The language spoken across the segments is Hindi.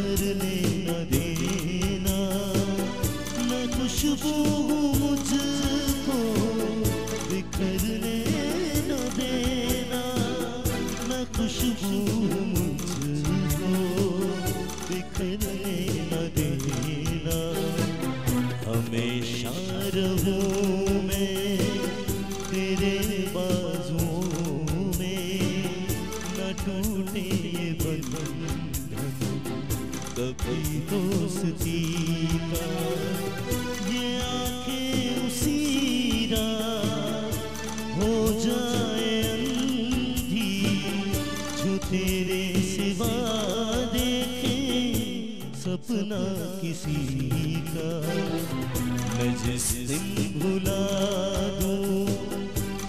बिखरने न देना, मैं खुशबू हूँ मुझको बिखरने न देना, मैं खुशबू हूँ मुझको बिखरने न देना। हमेशा रहूँ मैं तेरे बाजुओं में, न टूटे ये बंधन कभी दोस्ती का। ये आंखें उसी रात हो जाए अंधी, जो तेरे सिवा देखे सपना किसी का। मैं जिस दिन भुला दूं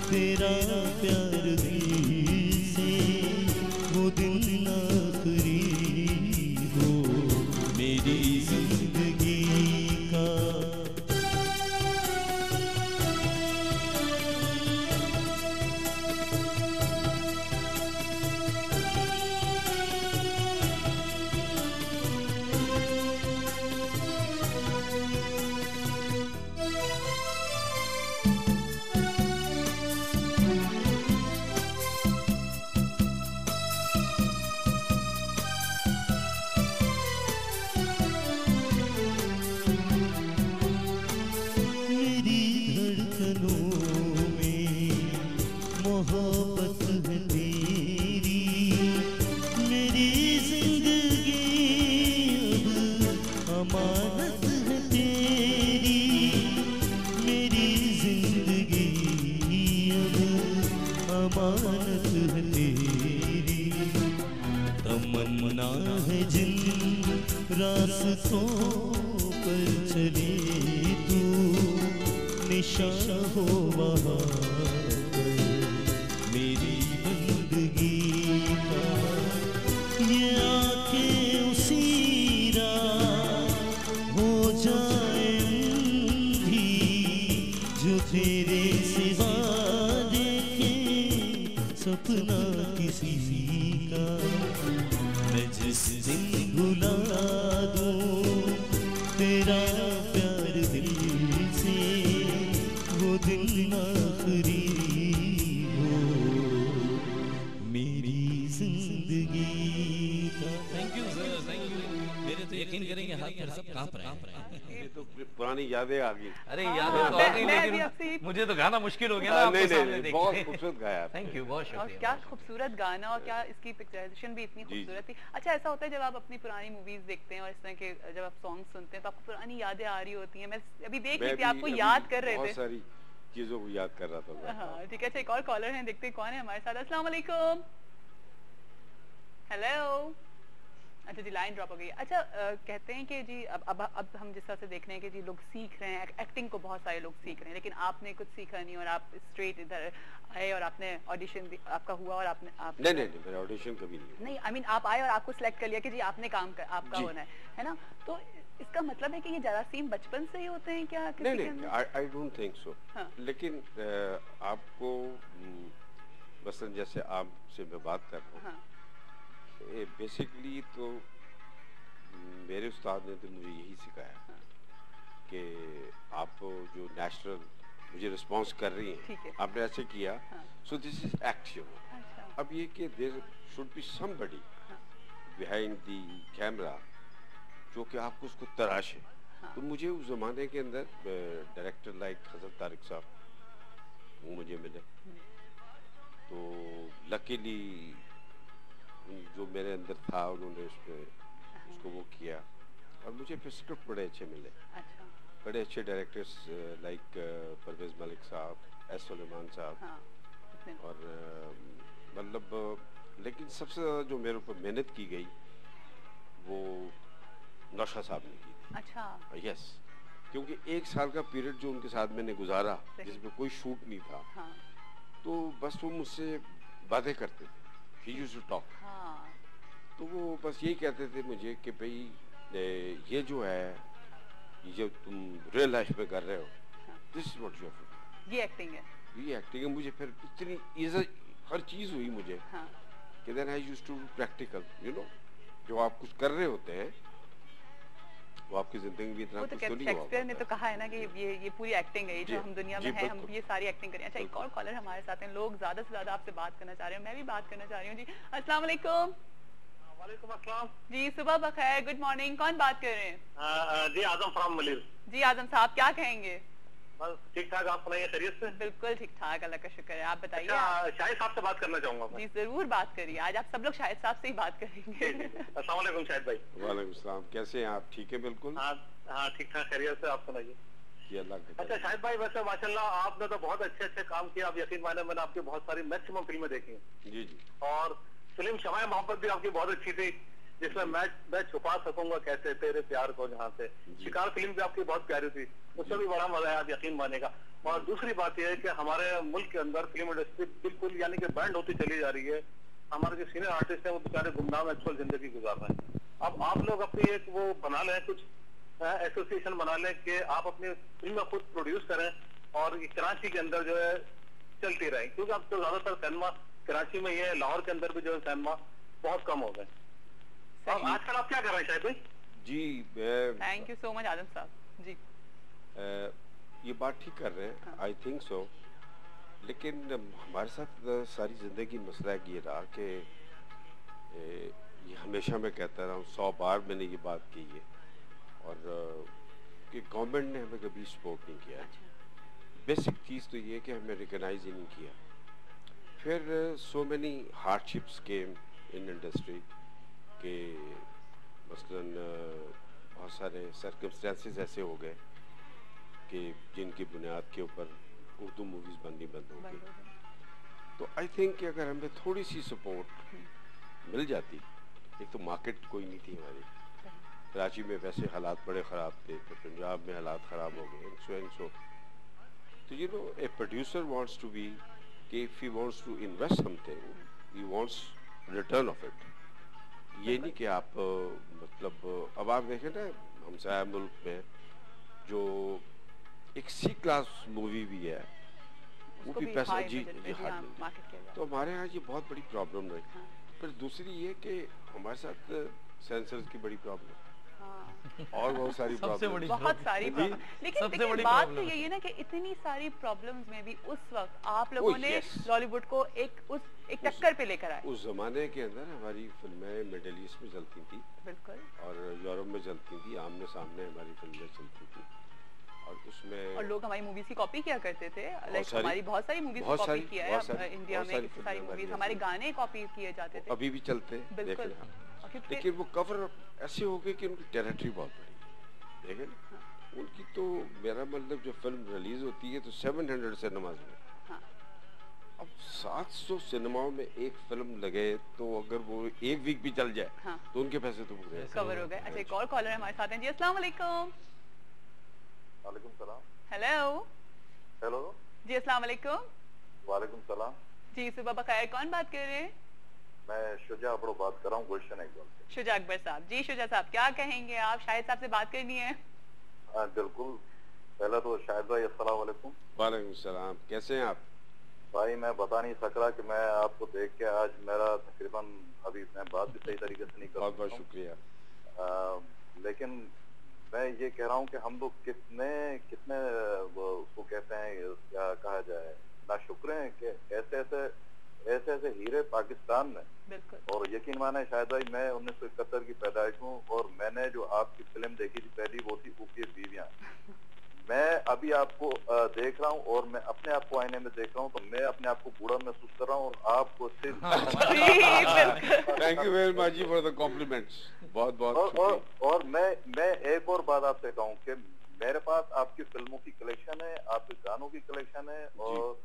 तेरा प्यार दिल से, वो दिन आखिरी हो मेरी जिंदगी का। मोहब्बत है तेरी, मेरी जिंदगी अब अमानत है तेरी, मेरी जिंदगी अब अमानत है तेरी। तमन्ना है जिन रास्तों पर चले तू, निशान हो वहाँ मेरी बंदगी का। ये आंखें उसी रात हो जाए अंधी, जो तेरे सिवा देखे सपना किसी का। मैं जिस दिन भुला दूं तेरा प्यार दिल से, वो दिन आखिरी जिंदगी का। Thank you sir, thank you. मेरे तो यकीन करेंगे हाथ पैर सब कांप रहे हैं। ये तो पुरानी यादें आ गई। अरे यादें तो आ गई, लेकिन मुझे तो गाना मुश्किल हो गया ना आपके सामने देख के। बहुत खूबसूरत गाया। थैंक यू, बहुत शुक्रिया। और क्या खूबसूरत गाना, और क्या इसकी पिक्चराइजेशन भी इतनी खूबसूरत थी। अच्छा, ऐसा होता है जब आप अपनी पुरानी मूवीज देखते हैं और इस तरह के जब आप सॉन्ग सुनते हैं तो आपको पुरानी यादें आ रही होती हैं। मैं अभी देख रही थी, आपको याद कर रहे थे, बहुत सारी चीजों को याद कर रहा था। हाँ ठीक है। अच्छा, एक और कॉलर है, देखते हैं कौन है हमारे साथ। अस्सलाम वालेकुम। हेलो। अच्छा जी, लाइन ड्रॉप हो गई। अच्छा, कहते हैं कि जी अब हम जिस तरह से देख रहे हैं कि जी लोग सीख रहे हैं एक्टिंग को, बहुत सारे लोग सीख रहे हैं, लेकिन आपने कुछ सीखा नहीं और आप स्ट्रेट इधर आए और आपने ऑडिशन आपका हुआ और आपने नहीं मेरा ऑडिशन कभी नहीं। आई मीन आप आए और आपको सिलेक्ट कर लिया कि जी आपने काम कर, आपका होना है ना। तो इसका मतलब है कि ये जरासीम बचपन से ही होते हैं क्या? नहीं, आई डोंट थिंक सो। लेकिन आपको मसलन जैसे आपसे मैं बात कर रहा हूँ, बेसिकली तो मेरे उस्ताद ने तो मुझे यही सिखाया कि आप जो नेचुरल मुझे रिस्पांस कर रही हैं, आपने ऐसे किया, सो दिस इज एक्शन। अब ये कि there should be somebody behind the camera जो कि आपको उसको तराशे। तो मुझे उस जमाने के अंदर डायरेक्टर लाइक हसन तारिक साहब वो मुझे मिले, तो लकीली जो मेरे अंदर था उन्होंने उसको वो किया, और मुझे फिर स्क्रिप्ट बड़े अच्छे मिले। बड़े अच्छे डायरेक्टर्स लाइक परवेज मलिक साहब, एस सुलेमान साहब, और मतलब लेकिन सबसे ज़्यादा जो मेरे ऊपर मेहनत की गई वो नौशा साहब ने की थी। अच्छा। यस, क्योंकि 1 साल का पीरियड जो उनके साथ मैंने गुजारा जिसमें कोई शूट नहीं था, तो बस वो मुझसे बातें करते थे, ही यूज्ड टू टॉक। तो वो बस यही कहते थे मुझे कि भाई ये जो है, ये जो तुम रियल लाइफ में कर रहे हो, this is what you have to do. ये एक्टिंग है, ये एक्टिंग है। मुझे फिर इतनी हर चीज हुई मुझे कि then I used to practical, you know, जो आप कुछ कर रहे होते हैं वो आपकी जिंदगी में इतना वो तो कुछ तो नहीं शेक्सपियर ने हुआ तो कहा है ना कि ये पूरी एक्टिंग है, ये जो हम दुनिया में है, हम ये सारी एक्टिंग करें। अच्छा, एक और कॉलर हमारे साथ हैं, लोग ज्यादा से ज्यादा आपसे बात करना चाह रहे हैं, मैं भी बात करना चाह रही हूँ जी। अस्सलाम वालेकुम। वालेकुम अस्सलाम जी, सुबह बखैर, गुड मॉर्निंग। कौन बात कर रहे हैं? जी आजम फ्रॉम मलिर। जी आजम साहब, क्या कहेंगे? बस ठीक ठाक, आप सुनाइए खैरियत से? बिल्कुल ठीक ठाक, अल्लाह का शुक्र है। आप बताइए। अच्छा, शाहिद साहब से बात करना चाहूंगा मैं। जी जरूर बात करिए, आज आप सब लोग शाहिद साहब से ही बात करेंगे। अस्सलाम वालेकुम शाहिद भाई। वालेकुम सलाम, कैसे हैं आप? ठीक है बिल्कुल। हाँ ठीक ठाक खैरियत से, आप सुनाइए। अच्छा शाहिद भाई, वैसे माशाल्लाह आपने तो बहुत अच्छे काम किया। आप यकीन माने, मैंने आपकी बहुत सारी मैक्सिमम फिल्में देखी हैं। जी जी। और फिल्म शमाए मोहब्बत भी आपकी बहुत अच्छी थी, जिसमें मैं छुपा सकूंगा कैसे तेरे प्यार को जहाँ से। शिकार फिल्म भी आपकी बहुत प्यारी थी, उससे भी बड़ा मजा है, आप यकीन मानेगा। और दूसरी बात यह है कि हमारे मुल्क के अंदर फिल्म इंडस्ट्री बिल्कुल यानी कि बैंड होती चली जा रही है। हमारे जो सीनियर आर्टिस्ट हैं वो बेचारे गुमनाम एक्चुअल जिंदगी गुजार रहे हैं। अब आप लोग अपनी एक वो बना लें, कुछ एसोसिएशन बना लें कि आप अपनी फिल्म खुद प्रोड्यूस करें और कराची के अंदर जो है चलती रहे, क्योंकि अब तो ज्यादातर सिनेमा कराची में ही है, लाहौर के अंदर भी जो है सिनेमा बहुत कम हो गए। और आजकल आप क्या कर रहे हैं शाहिद भाई? जी, थैंक यू सो मच आदम साहब जी। ये बात ठीक कर रहे हैं, आई थिंक सो। लेकिन हमारे साथ सारी जिंदगी मसला ये रहा कि ये हमेशा मैं कहता रहा हूँ, 100 बार मैंने ये बात की है, और कि गवर्नमेंट ने हमें कभी सपोर्ट नहीं किया। बेसिक चीज़ तो ये है कि हमें रिकॉग्नाइज ही नहीं किया। फिर so many hardships came in industry के मसलन बहुत सारे सर्कमस्टेंसेस ऐसे हो गए कि जिनकी बुनियाद के ऊपर उर्दू मूवीज़ बननी बंद हो गई। तो आई थिंक कि अगर हमें थोड़ी सी सपोर्ट मिल जाती, एक तो मार्केट कोई नहीं थी हमारी, कराची में वैसे हालात बड़े ख़राब थे, तो पंजाब में हालात ख़राब हो गए, एंड सो तो you know a producer wants to be कि if he wants to invest something he wants return of it. ये नहीं कि आप मतलब अब आप देखें ना, हम साया मुल्क में जो एक सी क्लास मूवी भी है वो भी पैसा जी हार्ड मिलती है, तो हमारे यहाँ ये बहुत बड़ी प्रॉब्लम रही। फिर दूसरी ये कि हमारे साथ सेंसर्स की बड़ी प्रॉब्लम और बहुत सारी प्रॉब्लम, बहुत सारी प्रॉब्लम। लेकिन बात तो यही है ना कि इतनी सारी प्रॉब्लम्स में भी उस वक्त आप लोगों ने बॉलीवुड को एक टक्कर पे लेकर आए। उस जमाने के अंदर हमारी फिल्में मिडिल ईस्ट में चलती थी, बिल्कुल, और यूरोप में चलती थी, आमने सामने हमारी फिल्में चलती थी, और उसमें और लोग हमारी मूवीज की कॉपी किया करते थे। लाइक हमारी बहुत सारी मूवीज की कॉपी किया है इंडिया में, सारी मूवीज हमारे गाने कॉपी किए जाते थे, अभी भी चलते हैं, बिल्कुल। लेकिन वो कवर ऐसे हो गए कि उनकी टेरिटरी बहुत बड़ी, देखें ना उनकी, तो मेरा मतलब जो फिल्म रिलीज होती है तो 700 सिनेमाज में, अब 700 सिनेमाओं में एक फिल्म लगे तो अगर वो एक वीक भी चल जाए तो उनके पैसे तो कवर हो गए। अच्छा, एक और कॉलर हमारे साथ हैं जी। अस्सलाम वालेकुम। वालेकुम सलाम। हेलो हेलो जी, अस्सलाम वालेकुम। वालेकुम सलाम जी, सुबह बखैर, कौन बात कर रहे हैं? मैं शुजा अकबर बात कर रहा हूँ गुलशन एकदम से। शुजा अकबर साहब जी, शुजा साहब क्या कहेंगे आप? शाहिद साहब से बात करनी है। बिल्कुल। पहले तो शाहिद भाई अस्सलाम वालेकुम। वालेकुम सलाम, कैसे हैं आप? भाई मैं बता नहीं सक रहा कि मैं आपको देख के आज मेरा तकरीबन अभी मैं बात भी सही तरीके से नहीं कर, बहुत बहुत शुक्रिया। लेकिन मैं ये कह रहा हूँ कि हम लोग कितने उसको कहते हैं, क्या कहा जाए, नाशुक्र हैं कि ऐसे हीरे पाकिस्तान में। और यकीन माने शायद भाई, मैं 1971 की पैदाइश हूँ और मैंने जो आपकी फिल्म देखी थी पहली वो थी ऊपी बीवियां। मैं अभी आपको देख रहा हूँ और मैं अपने आप को आईने में देख रहा हूँ, तो मैं अपने आप को बूढ़ा महसूस कर रहा हूँ और आपको सिर्फ थैंक यू वेरी मच जी फॉर द कॉम्प्लीमेंट्स, बहुत बहुत। और मैं एक और बात आपसे कहूँ कि मेरे पास आपकी फिल्मों की कलेक्शन है, आपके गानों की कलेक्शन है, और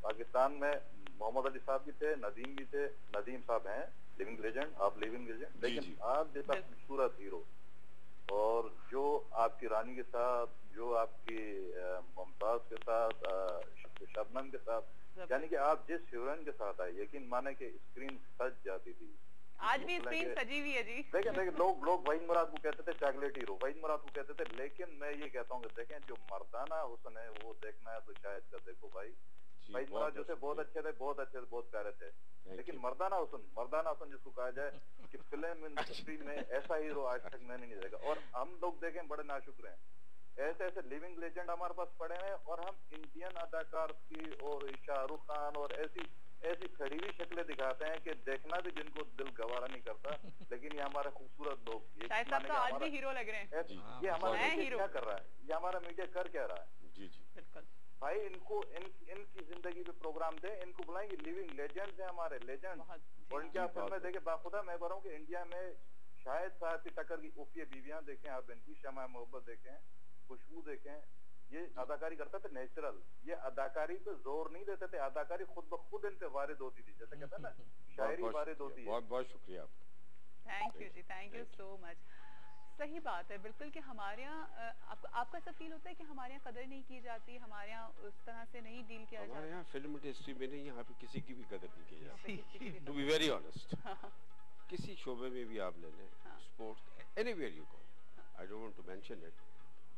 पाकिस्तान में मोहम्मद अली साहब भी थे, नदीम भी थे, नदीम साहब हैं लिविंग लेजेंड, आप लिविंग लेजेंड, लेकिन आप जैसा खूबसूरत हीरो और जो आपकी रानी के साथ, जो आपकी मुमताज के साथ, शबनम के साथ, यानी कि आप जिस हीरोइन के साथ आए, यकीन माने कि स्क्रीन सज जाती थी। आज भी स्क्रीन सजी हुई है जी। लेकिन लोग वहीद मुराद को कहते थे चॉकलेट हीरो, वहीद मुराद को कहते थे, लेकिन मैं ये कहता हूँ कि देखें जो मर्दाना हुस्न है वो देखना है तो शायद का देखो भाई। वहीद मुराद जो थे बहुत अच्छे थे, बहुत प्यारे थे, लेकिन मर्दाना हुस्न जिसको कहा जाए कि फिल्म इंडस्ट्री में ऐसा हीरो आज तक मैंने नहीं देखा। और हम लोग देखें बड़े नाशुक्र हैं, ऐसे ऐसे लिविंग लेजेंड हमारे पास पड़े हैं और हम इंडियन अदाकार की और शाहरुख खान और ऐसी खड़ी हुई शक्लें दिखाते हैं कि देखना भी जिनको दिल गवारा नहीं करता। लेकिन ये हमारे खूबसूरत लोग, ये तो आज भी हीरो लग रहे हैं। ये हमारा मीडिया क्या कर रहा है, ये हमारा मीडिया कर क्या रहा है? जी जी बिल्कुल भाई, इनको इनकी जिंदगी पे प्रोग्राम दे, इनको बुलाएंगे, लिविंग लेजेंड्स हैं हमारे, लेजेंड। और इनके आप फिल्में देखे, बाखुदा मैं कह रहा हूँ कि इंडिया में शायद साहसी टक्कर की उफिया बीवियां देखें आप, इनकी शमा मोहब्बत देखें, खुशबू देखें, ये अदाकारी करते थे नेचुरल, ये अदाकारी पे जोर नहीं देते थे, अदाकारी खुद ब खुद इनसे वारिद होती थी, जैसे कहते हैं ना शायरी वारिद होती है। बहुत बहुत शुक्रिया आपका। थैंक यू जी, थैंक यू सो मच। सही बात है बिल्कुल कि हमारे यहाँ आपको ऐसा फील होता है कि हमारे यहाँ कदर नहीं की जाती, हमारे यहाँ उस तरह से नहीं डील किया जाता। हमारे यहाँ फिल्म इंडस्ट्री में नहीं, यहाँ पे किसी की भी कदर नहीं की जाती, टू बी वेरी ऑनेस्ट। किसी शोबे में भी आप ले लें, sports, anywhere you go, I don't want to mention it,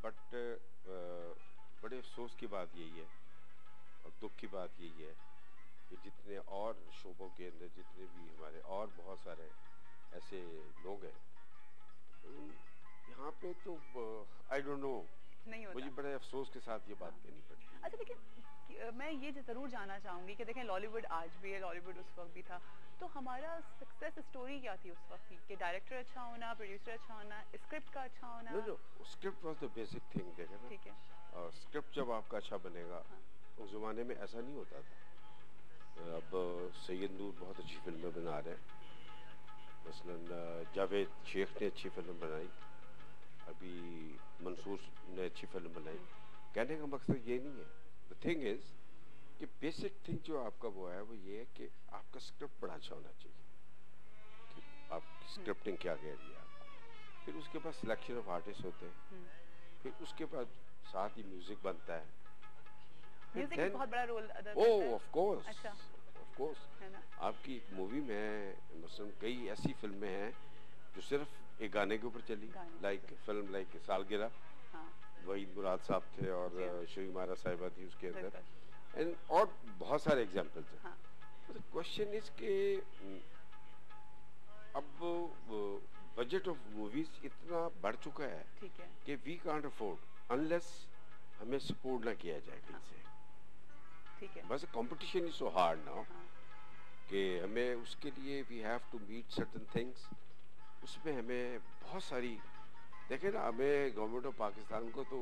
but बड़े अफसोस की बात यही है और दुख की बात यही है कि जितने और शोबों के अंदर जितने भी हमारे और बहुत सारे ऐसे लोग हैं, यहाँ पे तो आई डोंट नो, मुझे बड़े अफसोस के साथ ये बात कहनी पड़ी। अच्छा लेकिन मैं ये जरूर जानना चाहूंगी कि देखें लॉलीवुड आज भी है, लॉलीवुड उस वक्त भी था, तो हमारा सक्सेस स्टोरी क्या थी उस वक्त की? कि डायरेक्टर अच्छा होना, प्रोड्यूसर अच्छा होना, स्क्रिप्ट का अच्छा होना? No script was the basic thing, देखें ना। ठीक है। और स्क्रिप्ट जब आपका अच्छा बनेगा, उस जमाने में ऐसा नहीं होता था। अब सैयद नूर बहुत अच्छी फिल्में बना रहे हैं, मसलन जावेद शेख ने अच्छी फिल्म बनाई, अभी मंसूर ने अच्छी फिल्म बनाई। कहने का मकसद ये नहीं है, द थिंग इज कि बेसिक थिंग जो आपका वो है वो ये है कि आपका स्क्रिप्ट बड़ा अच्छा होना चाहिए कि आप स्क्रिप्टिंग क्या कह रही है आपको, फिर उसके बाद सिलेक्शन ऑफ आर्टिस्ट होते हैं, फिर उसके बाद साथ ही म्यूजिक बनता है। म्यूजिक एक बहुत बड़ा रोल अदा करता है। ओह ऑफ कोर्स, अच्छा ऑफ कोर्स। है ना? आपकी एक मूवी में मसलन कई ऐसी फिल्में हैं जो सिर्फ एक गाने के ऊपर चली, लाइक फिल्म लाइक सालगिरह, वहीद मुराद साहब थे और श्री मारा साहिबा थी उसके अंदर, एंड और बहुत सारे एग्जांपल्स हैं। तो क्वेश्चन इज के अब बजट ऑफ मूवीज इतना बढ़ चुका है कि वी कांट अफोर्ड अनलेस हमें सपोर्ट ना किया जाए कहीं से। ठीक है। बस competition is so hard now कि हमें उसके लिए we have to meet certain things, उसमें हमें बहुत सारी, देखें ना, हमें गवर्नमेंट ऑफ पाकिस्तान को तो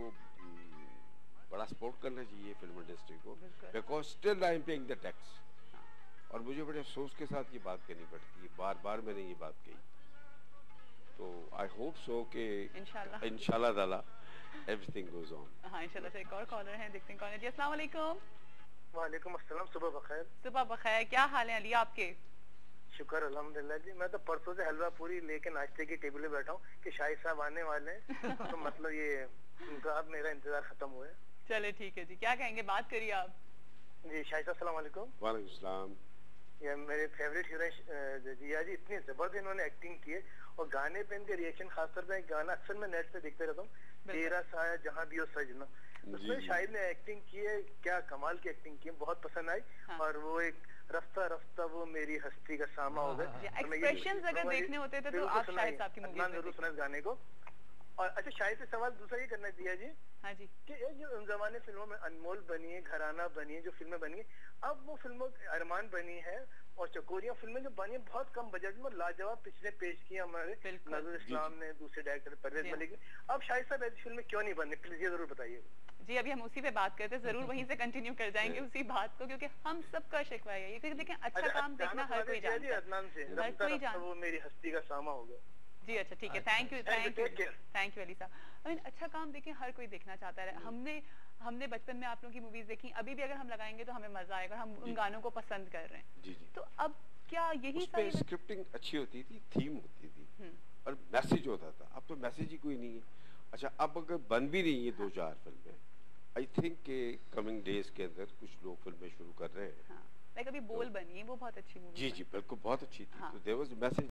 बड़ा सपोर्ट करना चाहिए फिल्म इंडस्ट्री को, because still I am paying the tax. और मुझे बड़े अफसोस के साथ ये बात कहनी पड़ती है, बार बार मैंने ये बात कही। तो आई होप सो कि इंशाल्लाह ताला एवरीथिंग गोज ऑन। हाँ इंशाल्लाह। से एक और कॉलर हैं, देखते हैं कौन है जी। अस्सलाम वालेकुम। वालेकुम अस्सलाम, सुबह बखैर। सुबह बखैर, क्या हाल है अली आपके? शुक्र अल्हम्दुलिल्लाह जी। मैं तो परसों से हलवा पूरी लेके नाश्ते की टेबल पे बैठा हूँ कि शाहिद साहब आने वाले हैं तो मतलब ये उनका अब मेरा इंतजार खत्म हुआ है। चले ठीक है जी, क्या कहेंगे, बात करिए आप। जी शाहिद साहब अस्सलाम वालेकुम। वालेकुम सलाम। ये मेरे फेवरेट हीरोइन जिया जी, इतनी जबरदस्त इन्होंने एक्टिंग की है और गाने पे इनके रिएक्शन, खासतौर पे गाना अक्सर मैं नेट पे देखते रहता हूँ, तेरा साया जहाँ भी हो सजना, उसमें शाहिद ने एक्टिंग की है, क्या कमाल की एक्टिंग की है, बहुत पसंद आई। और वो एक रफ्ता रफ्ता वो मेरी हस्ती का सामा हो गया, एक्सप्रेशंस अगर देखने होते थे तो आप शाहिद साहब की मूवी में जरूर सुना इस गाने को। और अच्छा शाहिद से सवाल दूसरा ये करना दिया जी। हाँ जी। कि ये जो उन जमाने फिल्मों में अनमोल बनी है, घराना बनी है, जो फिल्में बनी है, अब वो फिल्मों अरमान बनी है और चकोरिया फिल्में जो बनी है बहुत कम बजट में लाजवाब पिछले पेश किए हमारे नजरुल इस्लाम ने, दूसरे डायरेक्टर परवेज मलिक ने। अब शाहिद साहब ऐसी फिल्में क्यों नहीं बन रही, प्लीज ये जरूर बताइए। जी अभी हम उसी पे बात करते हैं, जरूर वहीं से कंटिन्यू कर जाएंगे उसी बात को, क्योंकि हम सबका शिकवा है ये, क्योंकि देखें अच्छा काम देखना हर कोई जानता है, हर कोई जानता है। वो मेरी हस्ती का सामा हो गया जी। अच्छा ठीक है, थैंक यू अली साहब। आई मीन अच्छा काम देखें हर कोई देखना चाहता है। हमने बचपन में आप लोगों की मूवीज देखी, अभी भी अगर हम लगाएंगे तो हमें मजा आएगा, हम उन गानों को पसंद कर रहे हैं। जी जी। तो अब क्या यही सारी स्क्रिप्टिंग अच्छी होती थी, थीम होती थी और मैसेज होता था। अब तो मैसेज ही कोई नहीं है। अच्छा अब अगर बन भी रही है 2-4 फिल्में, आई थिंक के कमिंग डेज के अंदर कुछ लोग फिल्में शुरू कर रहे हैं। लाइक अभी बोल बनी है, वो बहुत अच्छी मूवी। जी जी बिल्कुल बहुत अच्छी थी। तो देयर वाज मैसेज